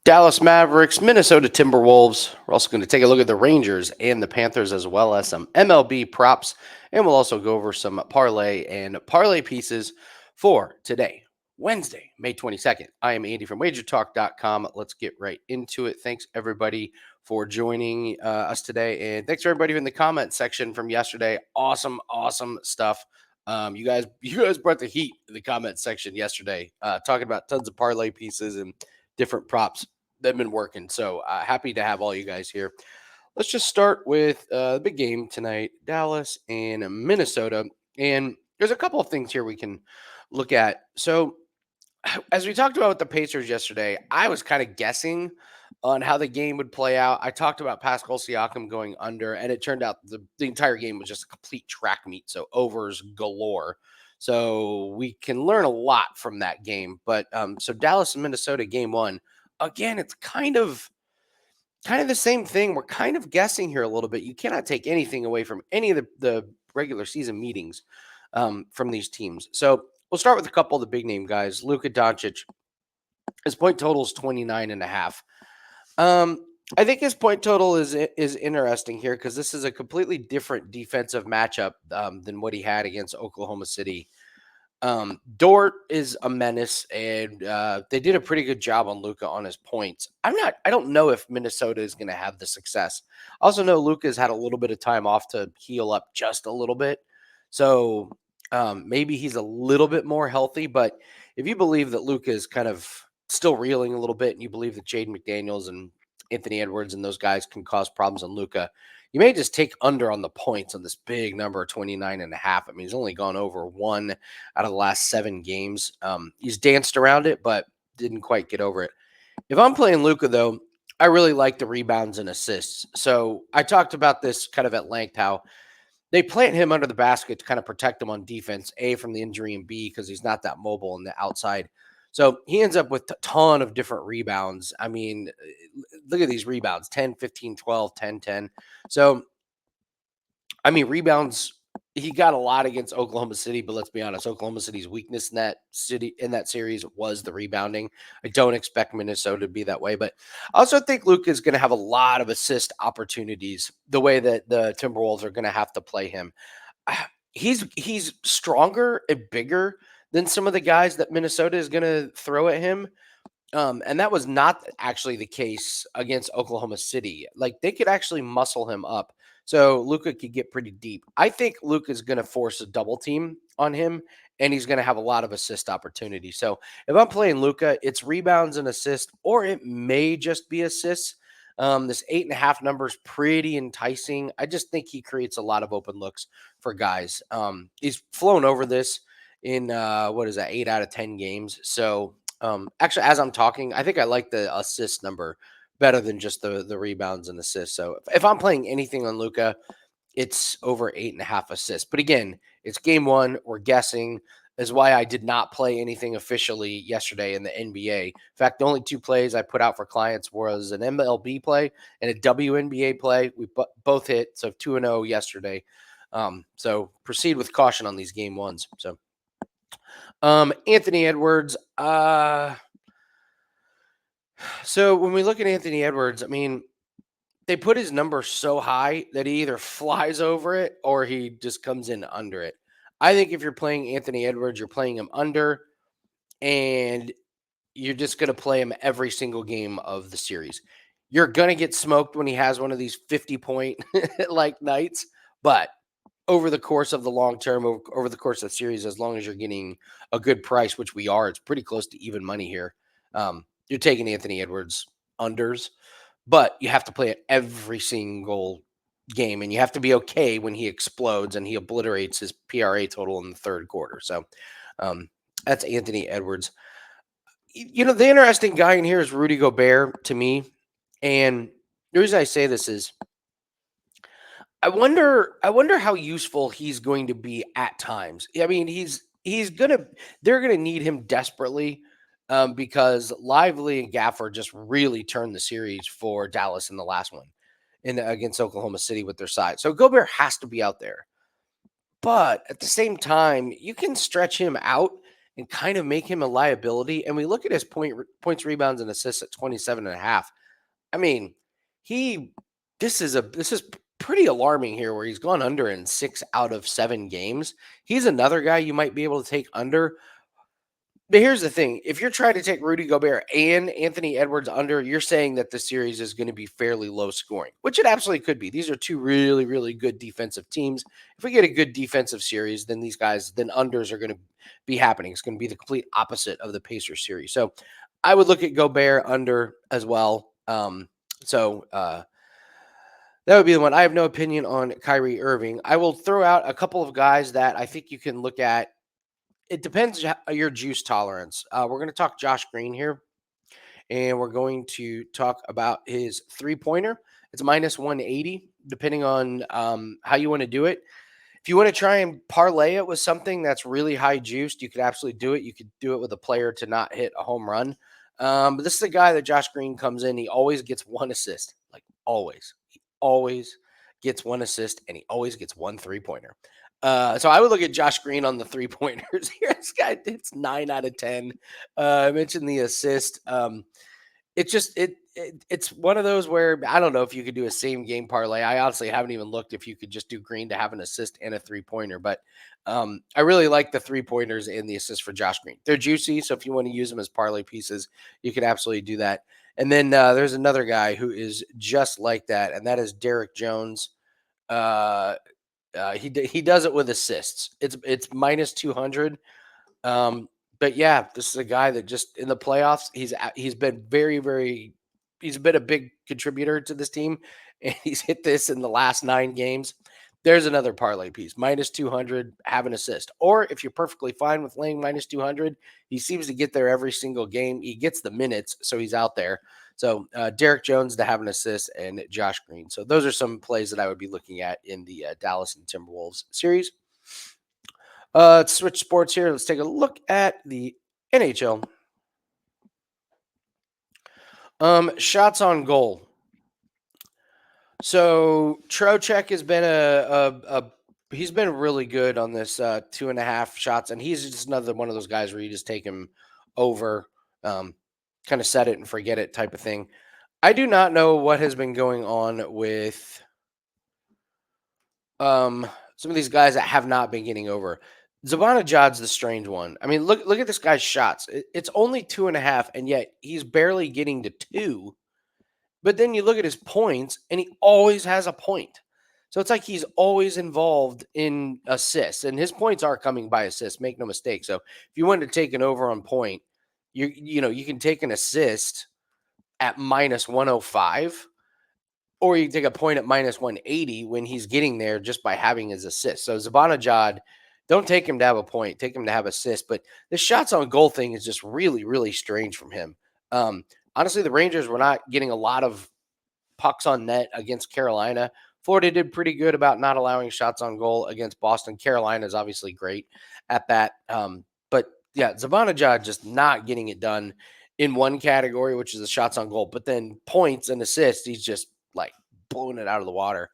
Dallas Mavericks, Minnesota Timberwolves. We're also going to take a look at the Rangers and the Panthers, as well as some MLB props. And we'll also go over some parlay and parlay pieces for today, Wednesday, May 22nd. I am Andy from wagertalk.com. Let's get right into it. Thanks, everybody, for joining us today. And thanks, everybody, in the comment section from yesterday. Awesome stuff. You guys brought the heat in the comment section yesterday, talking about tons of parlay pieces and different props that have been working. So happy to have all you guys here. Let's just start with the big game tonight, Dallas and Minnesota. And there's a couple of things here we can look at. So as we talked about with the Pacers yesterday, I was kind of guessing on how the game would play out. I talked about Pascal Siakam going under, and it turned out the entire game was just a complete track meet. So overs galore. So we can learn a lot from that game. But so Dallas and Minnesota game one, again, it's kind of the same thing. We're kind of guessing here a little bit. You cannot take anything away from any of the regular season meetings from these teams. So we'll start with a couple of the big name guys. Luka Doncic, his point total is 29.5. I think his point total is interesting here because this is a completely different defensive matchup than what he had against Oklahoma City. Dort is a menace, and they did a pretty good job on Luka on his points. I don't know if Minnesota is going to have the success. I also know Luka's had a little bit of time off to heal up just a little bit. So maybe he's a little bit more healthy, but if you believe that Luka is kind of still reeling a little bit and you believe that Jaden McDaniels and Anthony Edwards and those guys can cause problems on Luka, you may just take under on the points on this big number, 29.5. I mean, he's only gone over one out of the last 7 games. He's danced around it, but didn't quite get over it. If I'm playing Luka, though, I really like the rebounds and assists. So I talked about this kind of at length, how they plant him under the basket to kind of protect him on defense, A, from the injury, and B, because he's not that mobile on the outside. So he ends up with a ton of different rebounds. I mean, look at these rebounds, 10, 15, 12, 10, 10. So, I mean, rebounds, he got a lot against Oklahoma City, but let's be honest, Oklahoma City's weakness in that series was the rebounding. I don't expect Minnesota to be that way, but I also think Luka is going to have a lot of assist opportunities the way that the Timberwolves are going to have to play him. He's stronger and bigger than some of the guys that Minnesota is going to throw at him. And that was not actually the case against Oklahoma City. Like, they could actually muscle him up. So Luka could get pretty deep. I think Luka is going to force a double team on him, and he's going to have a lot of assist opportunities. So if I'm playing Luka, it's rebounds and assists, or it may just be assists. This 8.5 number is pretty enticing. I just think he creates a lot of open looks for guys. He's flown over this in 8 out of 10 games. So actually, as I'm talking, I think I like the assist number better than just the rebounds and assists. So if I'm playing anything on Luka, it's over 8.5 assists. But again, it's game one. We're guessing. Is why I did not play anything officially yesterday in the NBA. In fact, the only 2 plays I put out for clients was an MLB play and a WNBA play. We both hit, so 2-0 yesterday. So proceed with caution on these game ones. So Anthony Edwards. So when we look at Anthony Edwards, I mean, they put his number so high that he either flies over it or he just comes in under it. I think if you're playing Anthony Edwards, you're playing him under, and you're just going to play him every single game of the series. You're going to get smoked when he has one of these 50-point like nights, but over the course of the long term, over the course of the series, as long as you're getting a good price, which we are, it's pretty close to even money here. You're taking Anthony Edwards unders, but you have to play it every single game, and you have to be okay when he explodes and he obliterates his PRA total in the third quarter. So that's Anthony Edwards. You know, the interesting guy in here is Rudy Gobert to me. And the reason I say this is I wonder how useful he's going to be at times. I mean, they're gonna need him desperately because Lively and Gaffer just really turned the series for Dallas in the last one against Oklahoma City with their side. So Gobert has to be out there. But at the same time, you can stretch him out and kind of make him a liability. And we look at his points, rebounds, and assists at 27.5. I mean, he this is pretty alarming here where he's gone under in 6 out of 7 games. He's another guy you might be able to take under. But here's the thing. If you're trying to take Rudy Gobert and Anthony Edwards under, you're saying that the series is going to be fairly low scoring, which it absolutely could be. These are two really, really good defensive teams. If we get a good defensive series, then then unders are going to be happening. It's going to be the complete opposite of the Pacers series. So I would look at Gobert under as well. So that would be the one. I have no opinion on Kyrie Irving. I will throw out a couple of guys that I think you can look at. It depends your juice tolerance. We're going to talk Josh Green here, and we're going to talk about his three-pointer. It's minus 180, depending on how you want to do it. If you want to try and parlay it with something that's really high juiced, you could absolutely do it. You could do it with a player to not hit a home run. But this is a guy that Josh Green comes in. He always gets one assist, like always. He always gets one assist, and he always gets one three-pointer. So I would look at Josh Green on the three-pointers here. This guy hits 9 out of 10. I mentioned the assist. It's one of those where I don't know if you could do a same game parlay. I honestly haven't even looked if you could just do Green to have an assist and a three-pointer, but I really like the three-pointers and the assist for Josh Green. They're juicy, so if you want to use them as parlay pieces, you could absolutely do that. And then there's another guy who is just like that, and that is Derek Jones. He does it with assists. It's minus 200. But yeah, this is a guy that just in the playoffs, he's been he's been a big contributor to this team, and he's hit this in the last 9 games. There's another parlay piece, minus 200, have an assist. Or if you're perfectly fine with laying minus 200, he seems to get there every single game. He gets the minutes, so he's out there. So Derek Jones to have an assist and Josh Green. So those are some plays that I would be looking at in the Dallas and Timberwolves series. Let's switch sports here. Let's take a look at the NHL. Shots on goal. So Trocheck has been he's been really good on this 2.5 shots, and he's just another one of those guys where you just take him over, kind of set it and forget it type of thing. I do not know what has been going on with some of these guys that have not been getting over. Zibanejad's the strange one. I mean, look at this guy's shots. It's only 2.5, and yet he's barely getting to 2. But then you look at his points, and he always has a point. So it's like he's always involved in assists, and his points are coming by assists. Make no mistake. So if you wanted to take an over on point, you can take an assist at minus 105, or you can take a point at minus 180 when he's getting there just by having his assist. So Zibanejad, don't take him to have a point, take him to have assist. But the shots on goal thing is just really, really strange from him. Honestly, the Rangers were not getting a lot of pucks on net against Carolina. Florida did pretty good about not allowing shots on goal against Boston. Carolina is obviously great at that. But yeah, Zibanejad just not getting it done in one category, which is the shots on goal. But then points and assists, he's just like blowing it out of the water.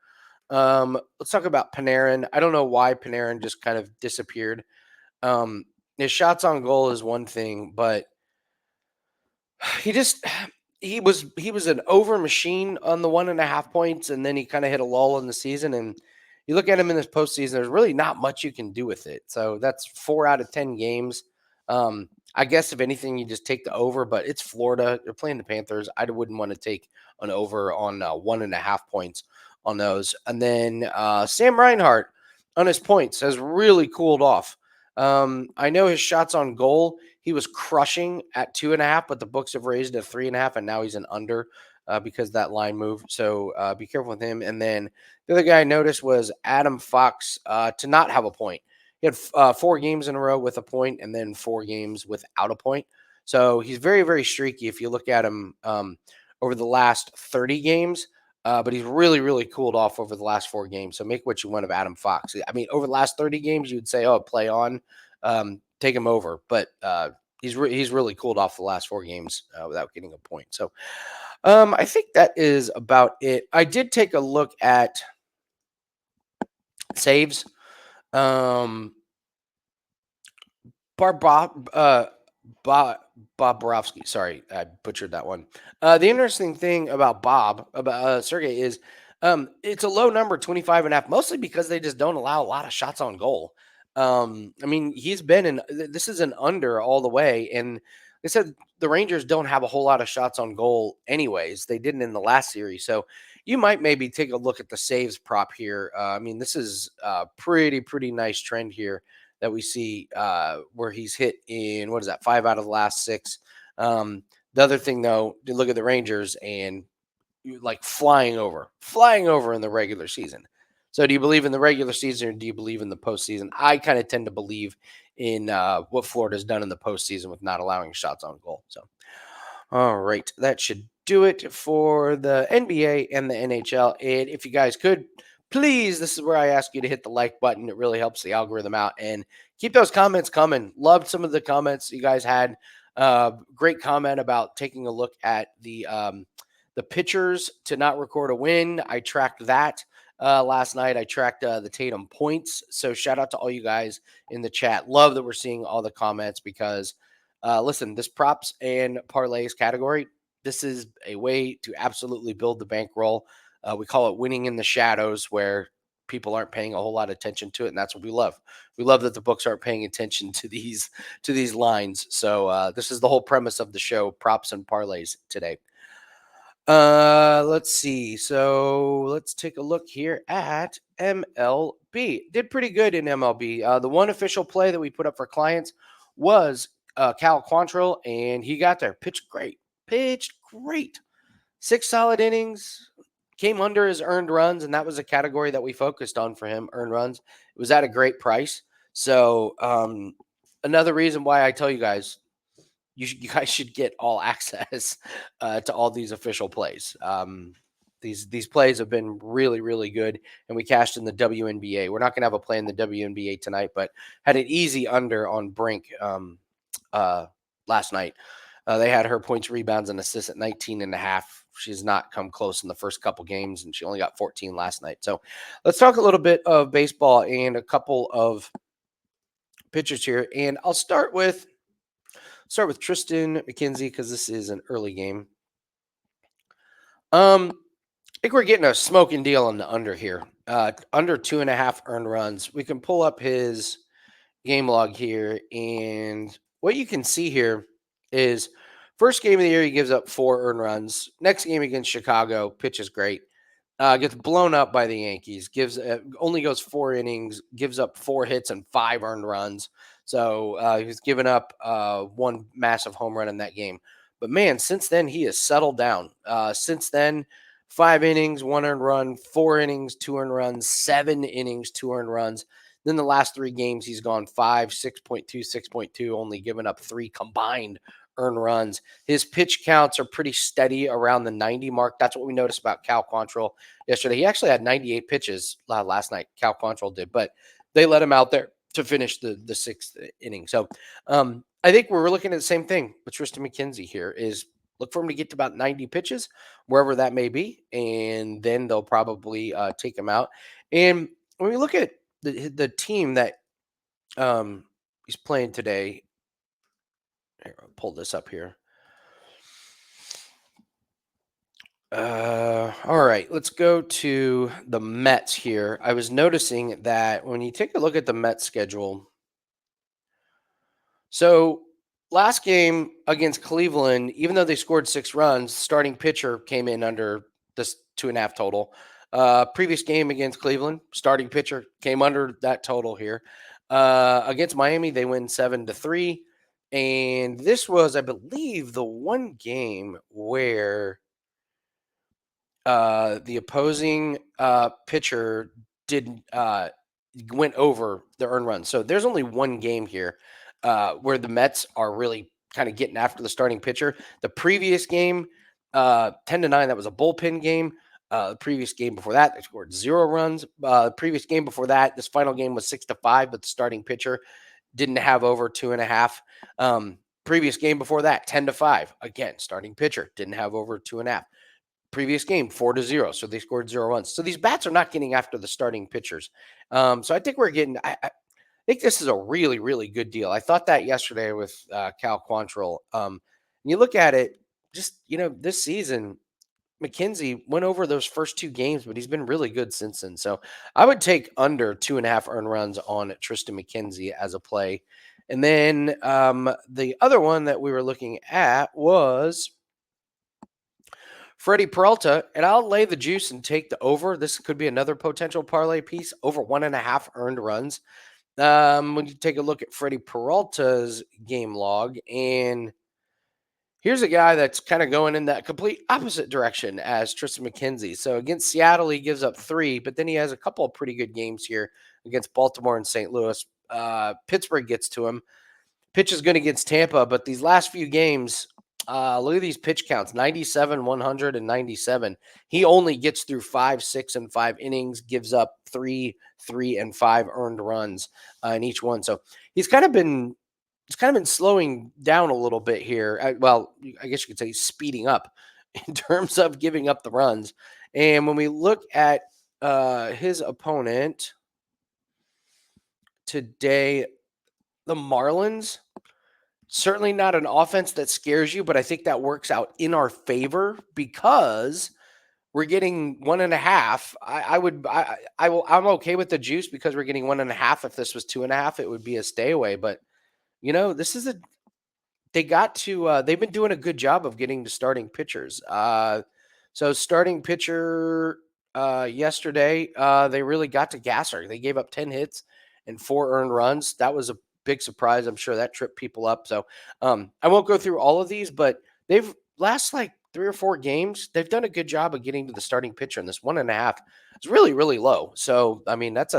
Let's talk about Panarin. I don't know why Panarin just kind of disappeared. His shots on goal is one thing, but he was an over machine on the 1.5 points, and then he kind of hit a lull in the season. And you look at him in this postseason, there's really not much you can do with it. So that's 4 out of 10 games. I guess if anything, you just take the over, but it's Florida. They're playing the Panthers. I wouldn't want to take an over on 1.5 points on those. And then Sam Reinhart on his points has really cooled off. I know his shots on goal, he was crushing at 2.5, but the books have raised to 3.5, and now he's an under because that line moved. So be careful with him. And then the other guy I noticed was Adam Fox to not have a point. He had 4 games in a row with a point and then 4 games without a point. So he's very, very streaky if you look at him over the last 30 games. But he's really, really cooled off over the last 4 games. So make what you want of Adam Fox. I mean, over the last 30 games, you would say, oh, play on, take him over. But he's really cooled off the last 4 games without getting a point. So I think that is about it. I did take a look at saves. Bob Bob Bobrovsky. Sorry, I butchered that one. The interesting thing about Sergey is it's a low number, 25 and a half, mostly because they just don't allow a lot of shots on goal. I mean, he's been this is an under all the way. And they said the Rangers don't have a whole lot of shots on goal anyways. They didn't in the last series. So you might maybe take a look at the saves prop here. I mean, this is a pretty nice trend here that we see where he's hit in, what is that, 5 out of the last 6. The other thing, though, you look at the Rangers and you like flying over in the regular season. So do you believe in the regular season or do you believe in the postseason? I kind of tend to believe in what Florida's done in the postseason with not allowing shots on goal. So all right, that should do it for the NBA and the NHL. And if you guys could, please, this is where I ask you to hit the like button. It really helps the algorithm out. And keep those comments coming. Loved some of the comments you guys had. Great comment about taking a look at the pitchers to not record a win. I tracked that last night. I tracked the Tatum points. So shout out to all you guys in the chat. Love that we're seeing all the comments because listen, this props and parlays category, this is a way to absolutely build the bankroll. We call it winning in the shadows, where people aren't paying a whole lot of attention to it, and that's what we love. We love that the books aren't paying attention to these lines. So this is the whole premise of the show, props and parlays today. Let's see. So let's take a look here at MLB. Did pretty good in MLB. The one official play that we put up for clients was Cal Quantrill, and he got there. Pitched great. 6 solid innings. Came under his earned runs, and that was a category that we focused on for him. Earned runs. It was at a great price. So another reason why I tell you guys you guys should get all access to all these official plays. These plays have been really good, and we cashed in the WNBA. We're not going to have a play in the WNBA tonight, but had an easy under on Brink last night. They had her points, rebounds, and assists at 19 and a half. She's not come close in the first couple games, and she only got 14 last night. So let's talk a little bit of baseball and a couple of pitchers here. And I'll start with Tristan McKenzie because this is an early game. I think we're getting a smoking deal on the under here. Under 2.5 earned runs. We can pull up his game log here, and what you can see here is first game of the year he gives up 4 earned runs. Next game against Chicago, pitches great. Gets blown up by the Yankees. Only goes 4 innings. Gives up 4 hits and 5 earned runs. So he's given up 1 massive home run in that game. But man, since then he has settled down. Since then, 5 innings, 1 earned run, 4 innings, 2 earned runs, 7 innings, 2 earned runs. Then the last 3 games he's gone 5, 6.2, 6.2, only given up 3 combined earned runs. His pitch counts are pretty steady around the 90 mark. That's what we noticed about Cal Quantrill yesterday. He actually had 98 pitches last night. Cal Quantrill did, but they let him out there to finish the 6th inning. So I think we're looking at the same thing with Tristan McKenzie here is look for him to get to about 90 pitches, wherever that may be, and then they'll probably take him out. And when we look at the team that he's playing today, here, I'll pull this up here. All right, let's go to the Mets here. I was noticing that when you take a look at the Mets schedule, so last game against Cleveland, even though they scored 6 runs, starting pitcher came in under this 2.5 total. Previous game against Cleveland, starting pitcher came under that total here. Against Miami, they win 7-3. And this was, I believe, the one game where the opposing pitcher didn't went over the earned run. So there's only one game here where the Mets are really kind of getting after the starting pitcher. The previous game, 10-9, that was a bullpen game. The previous game before that, they scored 0 runs. The previous game before that, this final game was 6-5, but the starting pitcher didn't have over 2.5. Previous game before that, 10-5. Again, starting pitcher didn't have over 2.5. Previous game, 4-0. So they scored 0 runs. So these bats are not getting after the starting pitchers. So I think we're getting think this is a really, really good deal. I thought that yesterday with Cal Quantrill. You look at it, just this season, McKenzie went over those first two games, but he's been really good since then. So I would take under 2.5 earned runs on Tristan McKenzie as a play. And then the other one that we were looking at was Freddie Peralta, and I'll lay the juice and take the over. This could be another potential parlay piece, over 1.5 earned runs. When you take a look at Freddie Peralta's game log, and here's a guy that's kind of going in that complete opposite direction as Tristan McKenzie. So against Seattle, he gives up 3, but then he has a couple of pretty good games here against Baltimore and St. Louis. Pittsburgh gets to him. Pitch is good against Tampa, but these last few games, look at these pitch counts: 97, 100, and 97. He only gets through 5, 6, and 5 innings, gives up 3, 3, and 5 earned runs in each one. So he's kind of been slowing down a little bit here. I guess you could say speeding up in terms of giving up the runs. And when we look at his opponent today, the Marlins, certainly not an offense that scares you, but I think that works out in our favor because we're getting 1.5. I'm okay with the juice because we're getting 1.5. If this was 2.5, it would be a stay away. But this is they've been doing a good job of getting to starting pitchers. So starting pitcher yesterday, they really got to Gasser. They gave up 10 hits and 4 earned runs. That was a big surprise. I'm sure that tripped people up. So I won't go through all of these, but they've last like 3 or 4 games, they've done a good job of getting to the starting pitcher. And this 1.5 is really, really low. So I mean, that's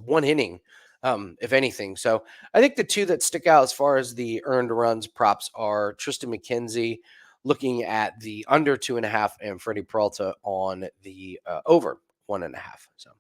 one inning, if anything. So I think the two that stick out as far as the earned runs props are Tristan McKenzie looking at the under 2.5 and Freddie Peralta on the over 1.5. So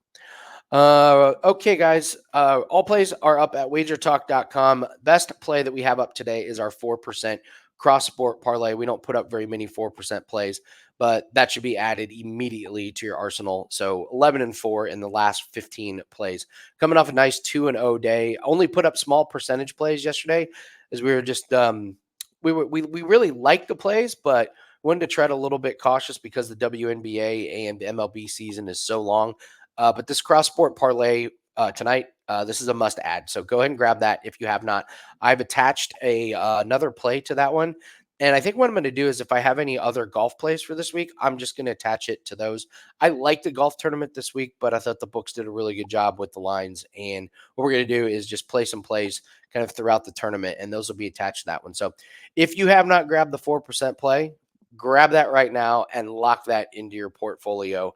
okay, guys. All plays are up at wagertalk.com. Best play that we have up today is our 4% Cross-Sport Parlay. We don't put up very many 4% plays, but that should be added immediately to your arsenal. So 11-4 in the last 15 plays. Coming off a nice 2-0 day. Only put up small percentage plays yesterday as we were just we really liked the plays, but wanted to tread a little bit cautious because the WNBA and MLB season is so long. But this Cross-Sport Parlay tonight, this is a must add. So go ahead and grab that if you have not. I've attached another play to that one. And I think what I'm going to do is if I have any other golf plays for this week, I'm just going to attach it to those. I like the golf tournament this week, but I thought the books did a really good job with the lines. And what we're going to do is just play some plays kind of throughout the tournament, and those will be attached to that one. So if you have not grabbed the 4% play, grab that right now and lock that into your portfolio.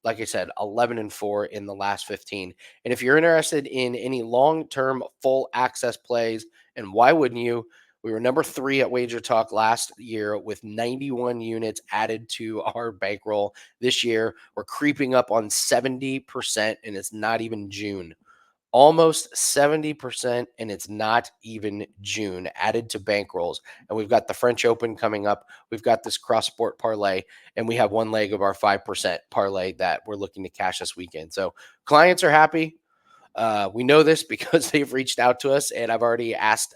Like I said, 11-4 in the last 15. And if you're interested in any long-term full access plays, and why wouldn't you? We were number 3 at Wager Talk last year with 91 units added to our bankroll. This year, we're creeping up on 70%, and it's not even June. Almost 70%, and it's not even June added to bankrolls. And we've got the French Open coming up. We've got this Cross-Sport Parlay, and we have one leg of our 5% parlay that we're looking to cash this weekend. So clients are happy. We know this because they've reached out to us, and I've already asked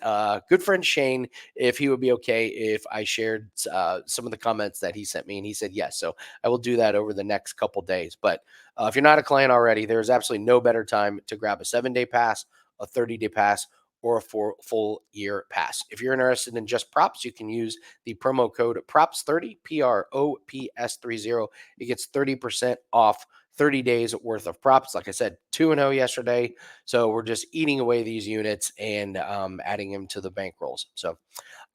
good friend Shane if he would be okay if I shared some of the comments that he sent me, and he said yes. So I will do that over the next couple days. But if you're not a client already, there's absolutely no better time to grab a 7-day pass, a 30-day pass, or a full year pass. If you're interested in just props, you can use the promo code PROPS30, PROPS30. It gets 30% off 30 days worth of props. Like I said, 2-0 yesterday. So we're just eating away these units and adding them to the bankrolls. So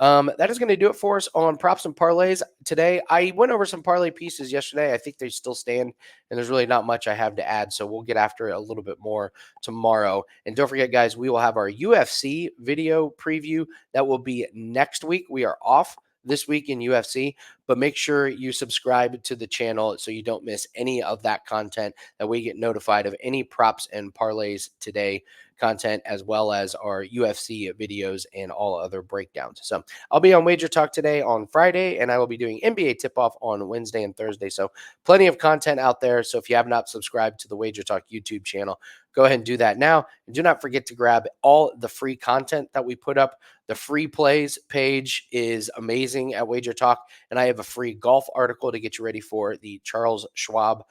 that is going to do it for us on props and parlays today. I went over some parlay pieces yesterday. I think they still stand, and there's really not much I have to add. So we'll get after it a little bit more tomorrow. And don't forget, guys, we will have our UFC video preview. That will be next week. We are off this week in UFC. But make sure you subscribe to the channel so you don't miss any of that content, that we get notified of any props and parlays today content, as well as our UFC videos and all other breakdowns. So I'll be on Wager Talk today on Friday, and I will be doing NBA tip-off on Wednesday and Thursday. So plenty of content out there. So if you have not subscribed to the Wager Talk YouTube channel, go ahead and do that now. And do not forget to grab all the free content that we put up. The free plays page is amazing at Wager Talk, and I have a free golf article to get you ready for the Charles Schwab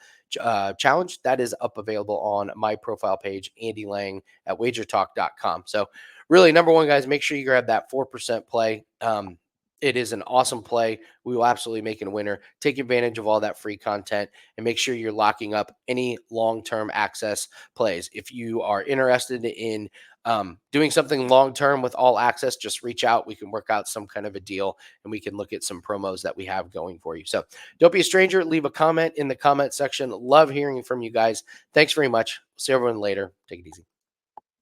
challenge that is up available on my profile page, Andy Lang at wagertalk.com. So really, number one, guys, make sure you grab that 4% play. It is an awesome play. We will absolutely make it a winner. Take advantage of all that free content and make sure you're locking up any long-term access plays. If you are interested in doing something long-term with all access, just reach out. We can work out some kind of a deal, and we can look at some promos that we have going for you. So don't be a stranger. Leave a comment in the comment section. Love hearing from you guys. Thanks very much. See everyone later. Take it easy.